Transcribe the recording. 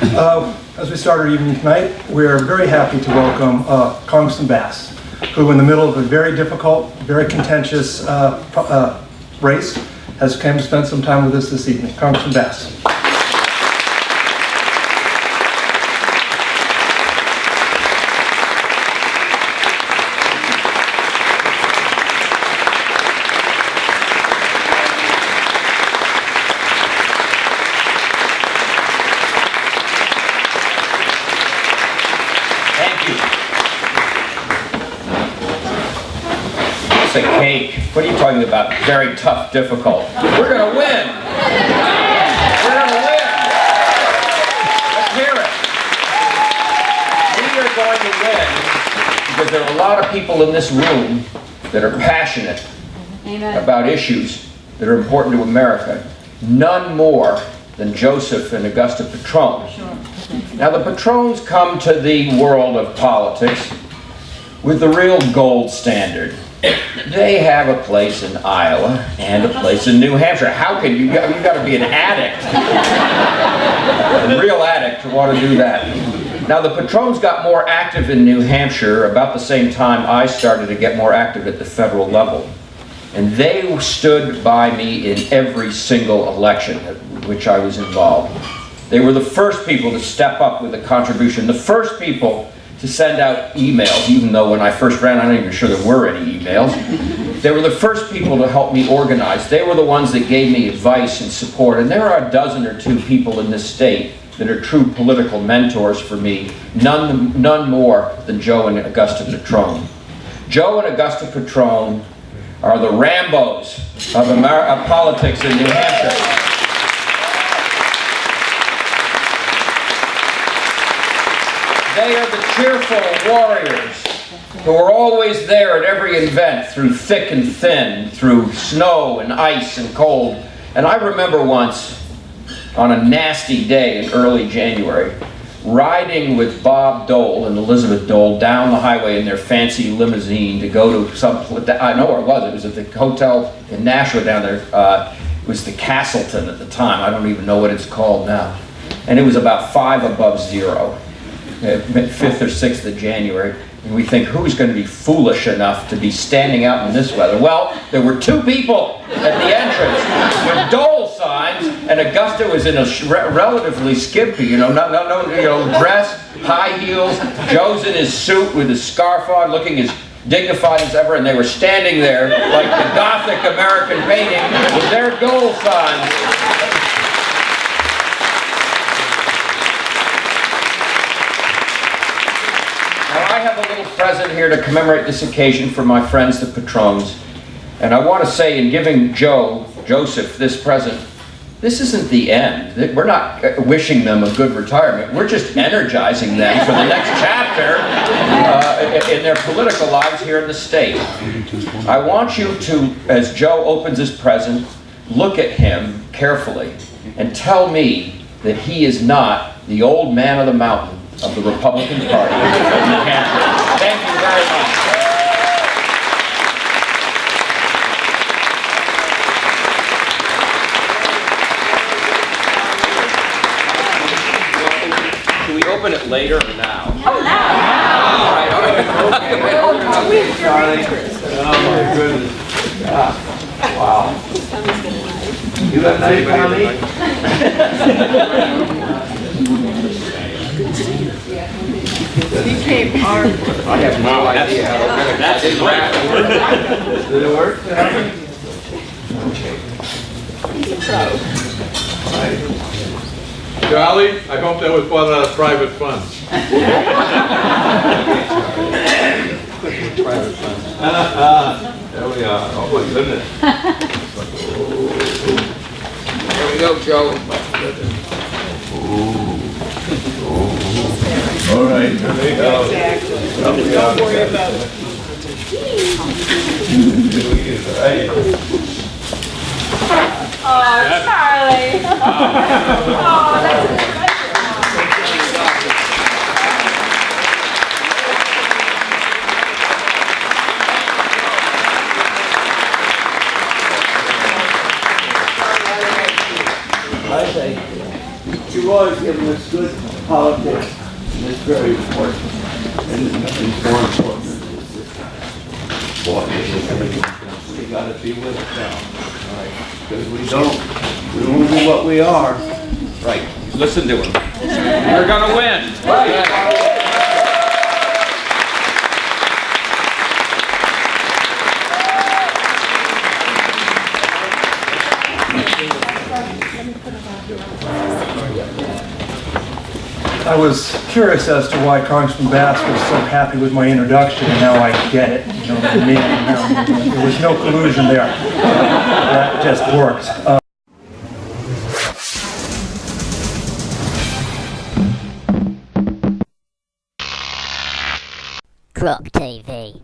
As we start our evening tonight, we're very happy to welcome Congressman Bass, who in the middle of a very difficult, very contentious race, has come to spend some time with us this evening. Congressman Bass. A cake. What are you talking about? Very tough, difficult. We're going to win. We're going to win. Let's hear it. We are going to win because there are a lot of people in this room that are passionate about issues that are important to America. None more than Joseph and Augusta Petrone. Now the Petrones come to the world of politics with the real gold standard. They have a place in Iowa and a place in New Hampshire. How can you got to be an addict, a real addict to want to do that. Now the Petrones got more active in New Hampshire about the same time I started to get more active at the federal level. And they stood by me in every single election in which I was involved. They were the first people to step up with a contribution, the first people to send out emails, even though when I first ran, I'm not even sure there were any emails. They were the first people to help me organize. They were the ones that gave me advice and support. And there are a dozen or two people in this state that are true political mentors for me, none more than Joe and Augusta Petrone. Joe and Augusta Petrone are the Rambos of politics in New Hampshire. They are the cheerful warriors who are always there at every event, through thick and thin, through snow and ice and cold. And I remember once, on a nasty day in early January, riding with Bob Dole and Elizabeth Dole down the highway in their fancy limousine to go to some, I know where it was at the hotel in Nashua down there. It was the Castleton at the time. I don't even know what it's called now. And it was about 5 above zero. 5th or 6th of January, and we think, who's going to be foolish enough to be standing out in this weather? Well, there were 2 people at the entrance with Dole signs, and Augusta was in a relatively skimpy, no dress, high heels. Joe's in his suit with his scarf on, looking as dignified as ever, and they were standing there like the Gothic American painting with their Dole signs. I have a little present here to commemorate this occasion for my friends, the Petrones. And I want to say, in giving Joseph, this present, this isn't the end. We're not wishing them a good retirement. We're just energizing them for the next chapter in their political lives here in the state. I want you to, as Joe opens his present, look at him carefully and tell me that he is not the old man of the mountain of the Republican Party of New Hampshire. Thank you very much. Should we open it later or now? Oh, now! All right, all right. Okay. Charlie. Oh my goodness. Wow. You have nice Became our... I have no idea how That's it. Did it work? Charlie, I hope that was bought out of private funds. Private funds. There we are. Oh my goodness. There we go, Joe. All right. There you go. Don't worry about it. Oh, Charlie. Oh, that's a treasure. I think you've always given us good politics, and it's very important. And nothing's more important than this. Boy, we gotta be with it now, all right? Because we won't be what we are. Right, listen to him. We're gonna win. I was curious as to why Congressman Bass was so happy with my introduction, and now I get it. You know, me and him. There was no collusion there. That just worked. Croc TV.